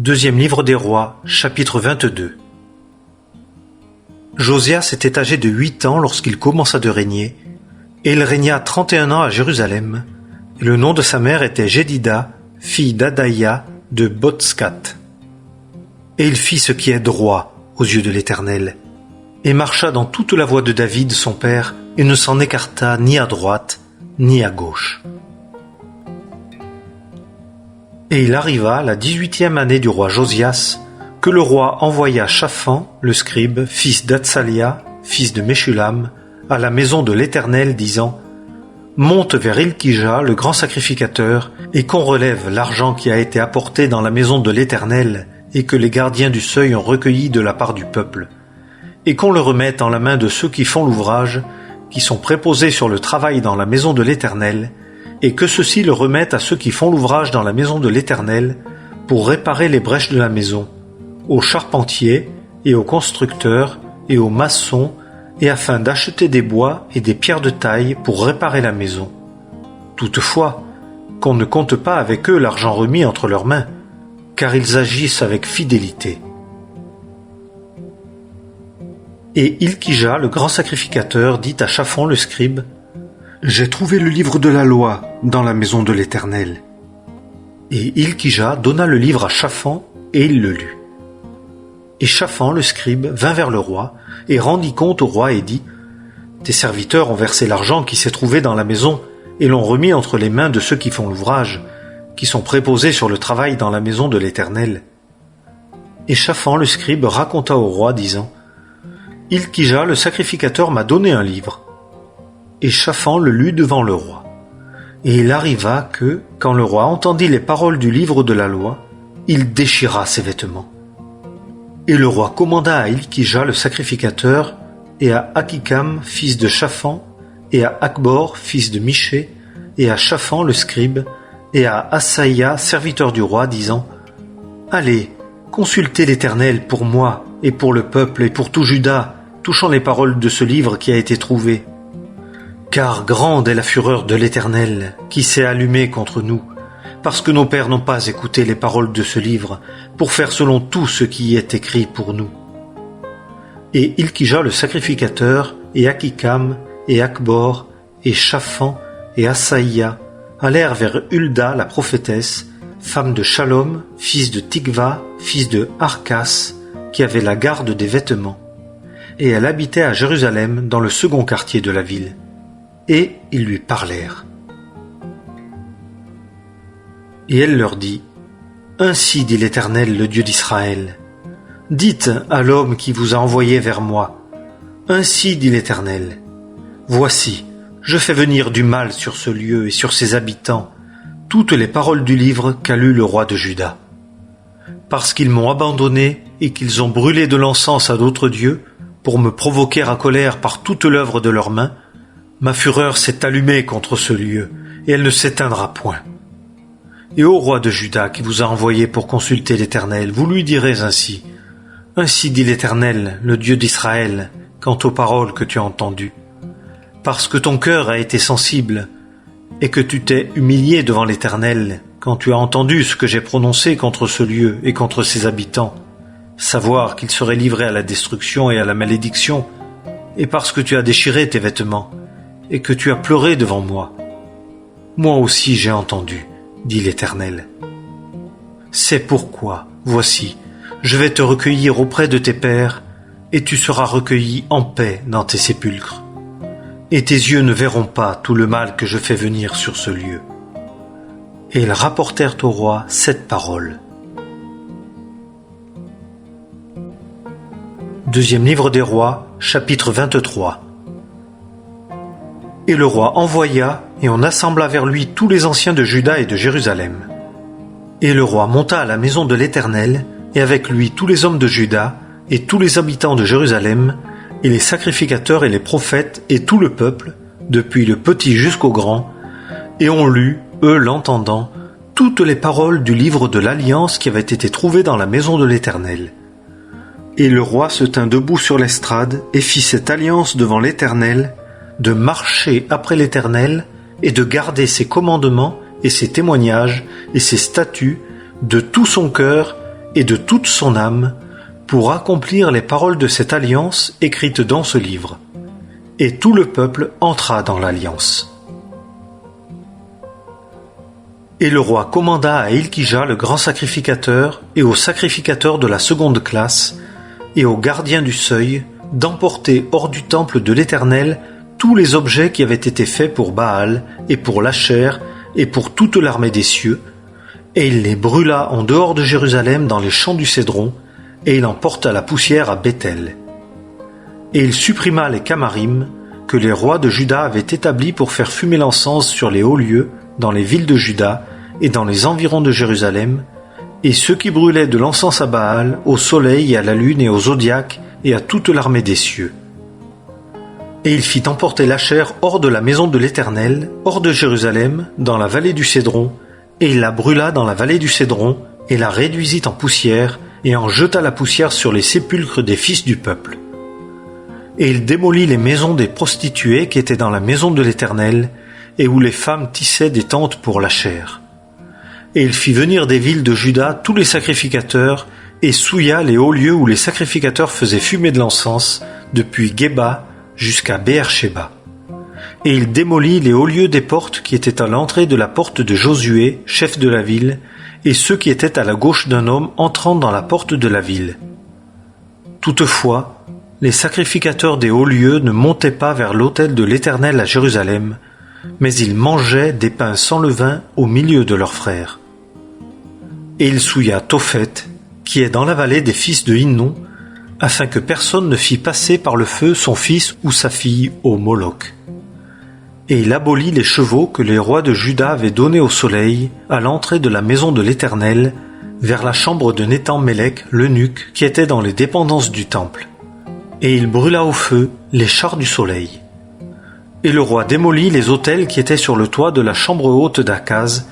Deuxième livre des rois, chapitre 22. Josias était âgé de 8 ans lorsqu'il commença de régner, et il régna 31 ans à Jérusalem, et le nom de sa mère était Jédida, fille d'Adaïa de Botskat. Et il fit ce qui est droit aux yeux de l'Éternel, et marcha dans toute la voie de David son père, et ne s'en écarta ni à droite, ni à gauche. Et il arriva la 18e année du roi Josias, que le roi envoya Shaphan, le scribe, fils d'Atsalia, fils de Meshulam, à la maison de l'Éternel, disant « Monte vers Ilkija, le grand sacrificateur, et qu'on relève l'argent qui a été apporté dans la maison de l'Éternel, et que les gardiens du seuil ont recueilli de la part du peuple, et qu'on le remette en la main de ceux qui font l'ouvrage, qui sont préposés sur le travail dans la maison de l'Éternel, et que ceux-ci le remettent à ceux qui font l'ouvrage dans la maison de l'Éternel, pour réparer les brèches de la maison, aux charpentiers et aux constructeurs et aux maçons, et afin d'acheter des bois et des pierres de taille pour réparer la maison. Toutefois, qu'on ne compte pas avec eux l'argent remis entre leurs mains, car ils agissent avec fidélité. Et Ilkija, le grand sacrificateur, dit à Shaphan le scribe, « J'ai trouvé le livre de la loi dans la maison de l'Éternel. » Et Ilkija donna le livre à Shaphan, et il le lut. Et Shaphan le scribe vint vers le roi, et rendit compte au roi et dit, « Tes serviteurs ont versé l'argent qui s'est trouvé dans la maison, et l'ont remis entre les mains de ceux qui font l'ouvrage, qui sont préposés sur le travail dans la maison de l'Éternel. » Et Shaphan le scribe raconta au roi, disant, « Ilkija le sacrificateur m'a donné un livre. » Et Shaphan le lut devant le roi. Et il arriva que, quand le roi entendit les paroles du livre de la loi, il déchira ses vêtements. Et le roi commanda à Ilkija le sacrificateur, et à Akikam, fils de Shaphan, et à Akbor, fils de Miché, et à Shaphan le scribe, et à Asaïa, serviteur du roi, disant, « Allez, consultez l'Éternel pour moi, et pour le peuple, et pour tout Juda, touchant les paroles de ce livre qui a été trouvé. Car grande est la fureur de l'Éternel, qui s'est allumée contre nous, parce que nos pères n'ont pas écouté les paroles de ce livre, pour faire selon tout ce qui y est écrit pour nous. » Et Ilkija le sacrificateur, et Akikam, et Akbor, et Shaphan, et Asaïa, allèrent vers Hulda la prophétesse, femme de Shalom, fils de Tikva, fils de Arkas, qui avait la garde des vêtements. Et elle habitait à Jérusalem, dans le second quartier de la ville. Et ils lui parlèrent. Et elle leur dit, « Ainsi dit l'Éternel, le Dieu d'Israël. Dites à l'homme qui vous a envoyé vers moi, Ainsi dit l'Éternel. Voici, je fais venir du mal sur ce lieu et sur ses habitants, toutes les paroles du livre qu'a lu le roi de Juda. Parce qu'ils m'ont abandonné et qu'ils ont brûlé de l'encens à d'autres dieux, pour me provoquer à colère par toute l'œuvre de leurs mains, ma fureur s'est allumée contre ce lieu, et elle ne s'éteindra point. Et au roi de Juda qui vous a envoyé pour consulter l'Éternel, vous lui direz ainsi, « Ainsi dit l'Éternel, le Dieu d'Israël, quant aux paroles que tu as entendues. Parce que ton cœur a été sensible, et que tu t'es humilié devant l'Éternel, quand tu as entendu ce que j'ai prononcé contre ce lieu et contre ses habitants, savoir qu'il serait livré à la destruction et à la malédiction, et parce que tu as déchiré tes vêtements, et que tu as pleuré devant moi. Moi aussi j'ai entendu, dit l'Éternel. C'est pourquoi, voici, je vais te recueillir auprès de tes pères, et tu seras recueilli en paix dans tes sépulcres. Et tes yeux ne verront pas tout le mal que je fais venir sur ce lieu. » Et ils rapportèrent au roi cette parole. Deuxième livre des rois, chapitre 23. Et le roi envoya, et on assembla vers lui tous les anciens de Juda et de Jérusalem. Et le roi monta à la maison de l'Éternel, et avec lui tous les hommes de Juda, et tous les habitants de Jérusalem, et les sacrificateurs et les prophètes, et tout le peuple, depuis le petit jusqu'au grand, et on lut, eux l'entendant, toutes les paroles du livre de l'Alliance qui avait été trouvé dans la maison de l'Éternel. Et le roi se tint debout sur l'estrade et fit cette alliance devant l'Éternel, de marcher après l'Éternel et de garder ses commandements et ses témoignages et ses statuts de tout son cœur et de toute son âme pour accomplir les paroles de cette alliance écrites dans ce livre. Et tout le peuple entra dans l'alliance. Et le roi commanda à Hilkija le grand sacrificateur et aux sacrificateurs de la seconde classe et aux gardiens du seuil d'emporter hors du temple de l'Éternel tous les objets qui avaient été faits pour Baal et pour l'Achère et pour toute l'armée des cieux, et il les brûla en dehors de Jérusalem dans les champs du Cédron, et il en porta la poussière à Béthel. Et il supprima les Camarim que les rois de Juda avaient établis pour faire fumer l'encens sur les hauts lieux dans les villes de Juda et dans les environs de Jérusalem, et ceux qui brûlaient de l'encens à Baal, au soleil et à la lune et au zodiaque et à toute l'armée des cieux. Et il fit emporter l'Achère hors de la maison de l'Éternel, hors de Jérusalem, dans la vallée du Cédron, et il la brûla dans la vallée du Cédron, et la réduisit en poussière, et en jeta la poussière sur les sépulcres des fils du peuple. Et il démolit les maisons des prostituées qui étaient dans la maison de l'Éternel, et où les femmes tissaient des tentes pour l'Achère. Et il fit venir des villes de Juda tous les sacrificateurs, et souilla les hauts lieux où les sacrificateurs faisaient fumer de l'encens, depuis Géba jusqu'à Béer-Shéba. Et il démolit les hauts lieux des portes qui étaient à l'entrée de la porte de Josué, chef de la ville, et ceux qui étaient à la gauche d'un homme entrant dans la porte de la ville. Toutefois, les sacrificateurs des hauts lieux ne montaient pas vers l'autel de l'Éternel à Jérusalem, mais ils mangeaient des pains sans levain au milieu de leurs frères. Et il souilla Tophet, qui est dans la vallée des fils de Hinnom, afin que personne ne fît passer par le feu son fils ou sa fille au Moloch. Et il abolit les chevaux que les rois de Juda avaient donnés au soleil à l'entrée de la maison de l'Éternel, vers la chambre de Nétan-Mélec, l'eunuque, qui était dans les dépendances du temple. Et il brûla au feu les chars du soleil. Et le roi démolit les autels qui étaient sur le toit de la chambre haute d'Akaz,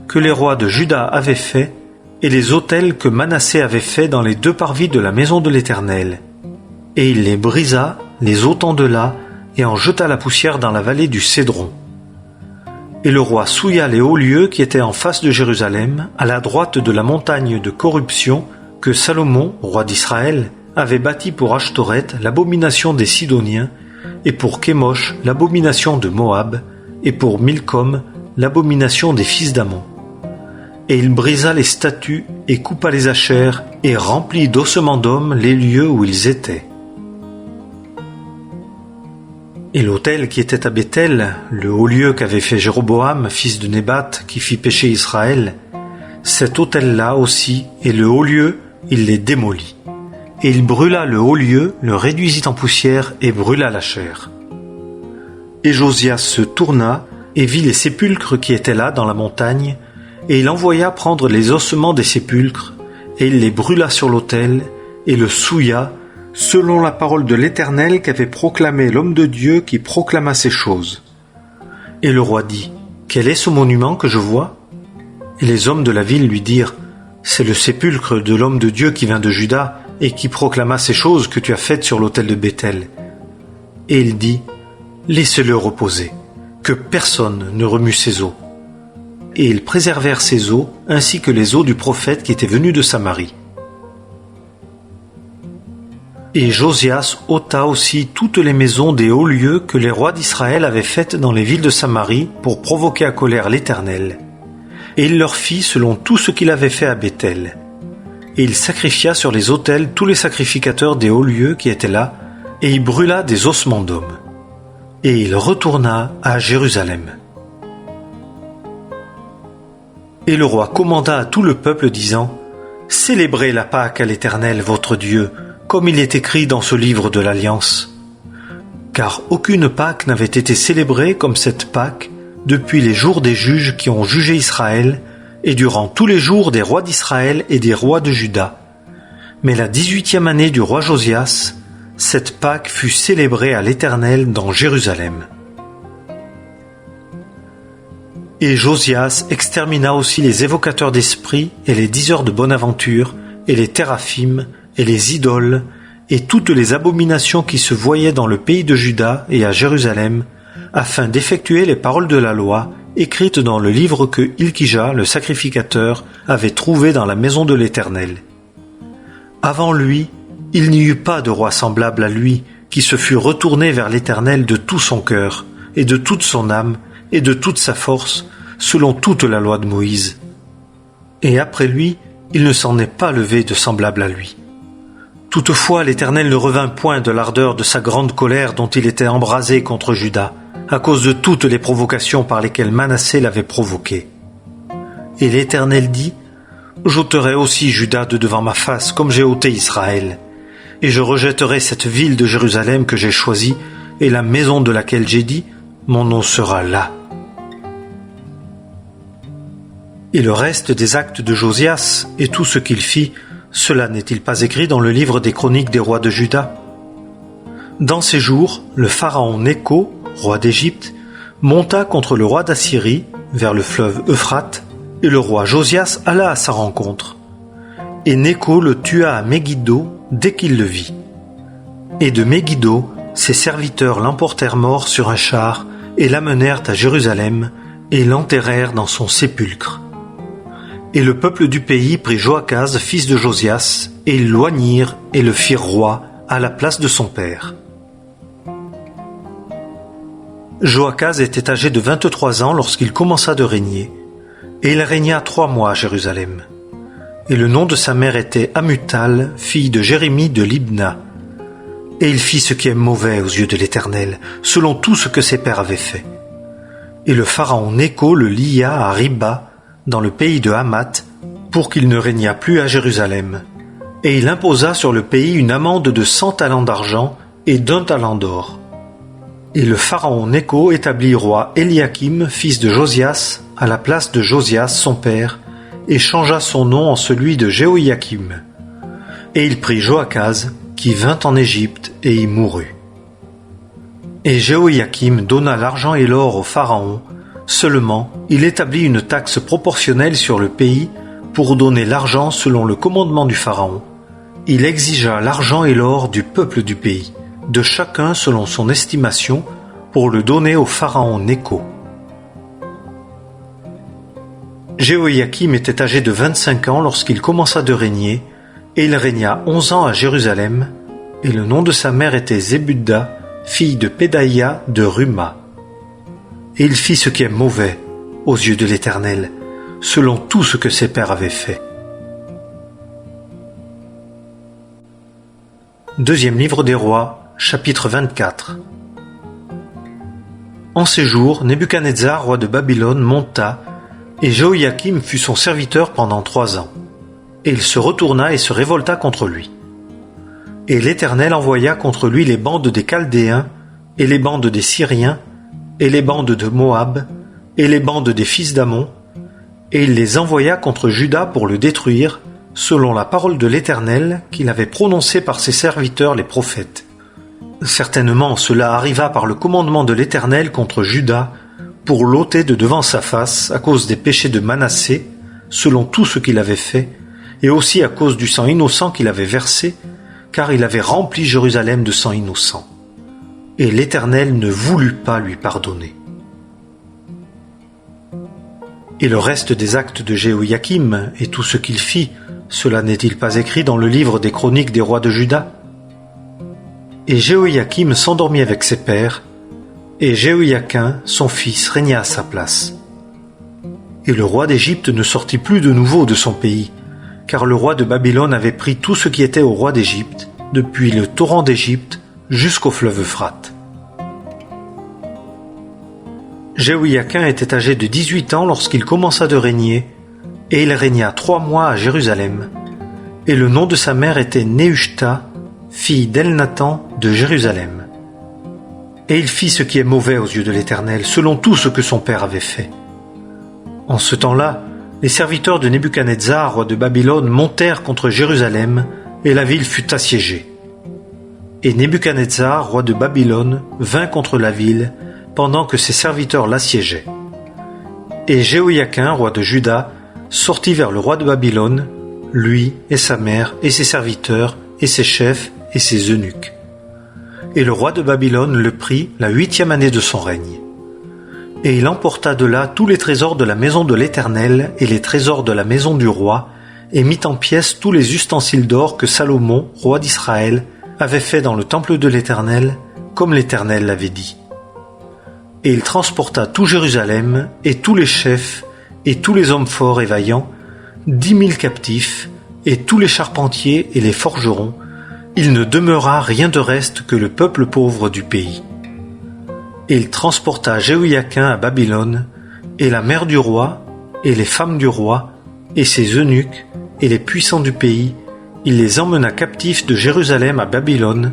que les rois de Juda avaient fait, et les autels que Manassé avait faits dans les deux parvis de la maison de l'Éternel. Et il les brisa, les ôtant de là, et en jeta la poussière dans la vallée du Cédron. Et le roi souilla les hauts lieux qui étaient en face de Jérusalem, à la droite de la montagne de corruption, que Salomon, roi d'Israël, avait bâti pour Ashtoret, l'abomination des Sidoniens, et pour Kémosh, l'abomination de Moab, et pour Milcom, l'abomination des fils d'Ammon. Et il brisa les statues et coupa les achères et remplit d'ossements d'hommes les lieux où ils étaient. Et l'autel qui était à Béthel, le haut lieu qu'avait fait Jéroboam, fils de Nébat, qui fit pécher Israël, cet autel-là aussi et le haut lieu, il les démolit. Et il brûla le haut lieu, le réduisit en poussière et brûla l'Achère. Et Josias se tourna et vit les sépulcres qui étaient là dans la montagne, et il envoya prendre les ossements des sépulcres, et il les brûla sur l'autel, et le souilla, selon la parole de l'Éternel qu'avait proclamé l'homme de Dieu qui proclama ces choses. Et le roi dit, « Quel est ce monument que je vois ?» Et les hommes de la ville lui dirent, « C'est le sépulcre de l'homme de Dieu qui vient de Juda, et qui proclama ces choses que tu as faites sur l'autel de Béthel. » Et il dit, « Laissez-le reposer, que personne ne remue ses os. » Et ils préservèrent ses os, ainsi que les os du prophète qui était venu de Samarie. Et Josias ôta aussi toutes les maisons des hauts lieux que les rois d'Israël avaient faites dans les villes de Samarie pour provoquer à colère l'Éternel. Et il leur fit selon tout ce qu'il avait fait à Béthel. Et il sacrifia sur les autels tous les sacrificateurs des hauts lieux qui étaient là, et il brûla des ossements d'hommes. Et il retourna à Jérusalem. Et le roi commanda à tout le peuple, disant, « Célébrez la Pâque à l'Éternel votre Dieu, comme il est écrit dans ce livre de l'Alliance. Car aucune Pâque n'avait été célébrée comme cette Pâque depuis les jours des juges qui ont jugé Israël, et durant tous les jours des rois d'Israël et des rois de Juda. Mais la 18e année du roi Josias, cette Pâque fut célébrée à l'Éternel dans Jérusalem. Et Josias extermina aussi les évocateurs d'esprit et les diseurs de bonne aventure et les théraphim et les idoles et toutes les abominations qui se voyaient dans le pays de Juda et à Jérusalem, afin d'effectuer les paroles de la loi écrites dans le livre que Hilkija, le sacrificateur, avait trouvé dans la maison de l'Éternel. Avant lui, il n'y eut pas de roi semblable à lui, qui se fût retourné vers l'Éternel de tout son cœur, et de toute son âme, et de toute sa force, selon toute la loi de Moïse. Et après lui, il ne s'en est pas levé de semblable à lui. Toutefois, l'Éternel ne revint point de l'ardeur de sa grande colère dont il était embrasé contre Juda, à cause de toutes les provocations par lesquelles Manassé l'avait provoqué. Et l'Éternel dit, « J'ôterai aussi Juda de devant ma face, comme j'ai ôté Israël. Et je rejetterai cette ville de Jérusalem que j'ai choisie, et la maison de laquelle j'ai dit, mon nom sera là. » Et le reste des actes de Josias, et tout ce qu'il fit, cela n'est-il pas écrit dans le livre des chroniques des rois de Juda? Dans ces jours, le pharaon Nécho, roi d'Égypte, monta contre le roi d'Assyrie, vers le fleuve Euphrate, et le roi Josias alla à sa rencontre. Et Nécho le tua à Megiddo dès qu'il le vit. Et de Megiddo, ses serviteurs l'emportèrent mort sur un char, et l'amenèrent à Jérusalem, et l'enterrèrent dans son sépulcre. Et le peuple du pays prit Joachaz, fils de Josias, et ils l'oignirent et le firent roi à la place de son père. Joachaz était âgé de 23 ans lorsqu'il commença de régner, et il régna 3 mois à Jérusalem. Et le nom de sa mère était Amutal, fille de Jérémie de Libna. Et il fit ce qui est mauvais aux yeux de l'Éternel, selon tout ce que ses pères avaient fait. Et le pharaon Nécho le lia à Riba, dans le pays de Hamath, pour qu'il ne régnât plus à Jérusalem. Et il imposa sur le pays une amende de 100 talents d'argent et d'1 talent d'or. Et le pharaon Nécho établit roi Éliakim, fils de Josias, à la place de Josias, son père, et changea son nom en celui de Jéhoïakim. Et il prit Joachaz, qui vint en Égypte, et y mourut. Et Jéhoïakim donna l'argent et l'or au pharaon. Seulement, il établit une taxe proportionnelle sur le pays pour donner l'argent selon le commandement du pharaon. Il exigea l'argent et l'or du peuple du pays, de chacun selon son estimation, pour le donner au pharaon Nécho. Jéhoïakim était âgé de 25 ans lorsqu'il commença de régner, et il régna 11 ans à Jérusalem, et le nom de sa mère était Zébudda, fille de Pédaïa de Ruma. Et il fit ce qui est mauvais aux yeux de l'Éternel, selon tout ce que ses pères avaient fait. Deuxième livre des rois, chapitre 24. En ces jours, Nebuchadnezzar, roi de Babylone, monta, et Jéhoïakim fut son serviteur pendant 3 ans. Et il se retourna et se révolta contre lui. Et l'Éternel envoya contre lui les bandes des Chaldéens, et les bandes des Syriens, et les bandes de Moab, et les bandes des fils d'Ammon, et il les envoya contre Juda pour le détruire, selon la parole de l'Éternel qu'il avait prononcée par ses serviteurs les prophètes. Certainement cela arriva par le commandement de l'Éternel contre Juda, pour l'ôter de devant sa face à cause des péchés de Manassé, selon tout ce qu'il avait fait, et aussi à cause du sang innocent qu'il avait versé, car il avait rempli Jérusalem de sang innocent. Et l'Éternel ne voulut pas lui pardonner. Et le reste des actes de Jéhoïakim et tout ce qu'il fit, cela n'est-il pas écrit dans le livre des chroniques des rois de Juda? Et Jéhoïakim s'endormit avec ses pères, et Jéhoïakim, son fils, régna à sa place. Et le roi d'Égypte ne sortit plus de nouveau de son pays, car le roi de Babylone avait pris tout ce qui était au roi d'Égypte, depuis le torrent d'Égypte jusqu'au fleuve Euphrate. Jéhoïakim était âgé de 18 ans lorsqu'il commença de régner, et il régna 3 mois à Jérusalem. Et le nom de sa mère était Nehushta, fille d'Elnathan de Jérusalem. Et il fit ce qui est mauvais aux yeux de l'Éternel, selon tout ce que son père avait fait. En ce temps-là, les serviteurs de Nebuchadnezzar, roi de Babylone, montèrent contre Jérusalem, et la ville fut assiégée. Et Nebuchadnezzar, roi de Babylone, vint contre la ville, pendant que ses serviteurs l'assiégeaient. Et Jéhoïakim, roi de Juda, sortit vers le roi de Babylone, lui et sa mère et ses serviteurs et ses chefs et ses eunuques. Et le roi de Babylone le prit la 8e année de son règne. Et il emporta de là tous les trésors de la maison de l'Éternel et les trésors de la maison du roi, et mit en pièces tous les ustensiles d'or que Salomon, roi d'Israël, avait fait dans le temple de l'Éternel, comme l'Éternel l'avait dit. Et il transporta tout Jérusalem, et tous les chefs, et tous les hommes forts et vaillants, 10 000 captifs, et tous les charpentiers et les forgerons. Il ne demeura rien de reste que le peuple pauvre du pays. Et il transporta Jéhoïakin à Babylone, et la mère du roi, et les femmes du roi, et ses eunuques, et les puissants du pays. Il les emmena captifs de Jérusalem à Babylone,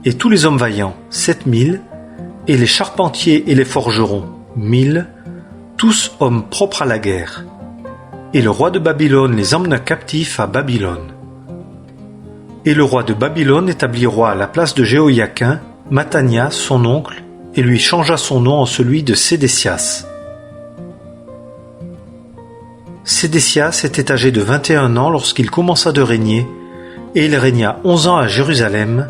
et tous les hommes vaillants, 7 000, et les charpentiers et les forgerons, 1 000, tous hommes propres à la guerre. Et le roi de Babylone les emmena captifs à Babylone. Et le roi de Babylone établit roi à la place de Jéhoïakin, Mathania, son oncle, et lui changea son nom en celui de Sédécias. Sédécias était âgé de 21 ans lorsqu'il commença de régner, et il régna 11 ans à Jérusalem,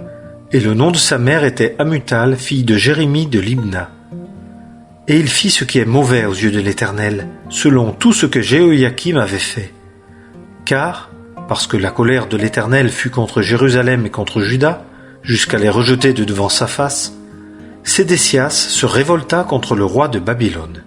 et le nom de sa mère était Amutal, fille de Jérémie de Libna. Et il fit ce qui est mauvais aux yeux de l'Éternel, selon tout ce que Jéhoïakim avait fait. Car, parce que la colère de l'Éternel fut contre Jérusalem et contre Juda, jusqu'à les rejeter de devant sa face, Sédécias se révolta contre le roi de Babylone.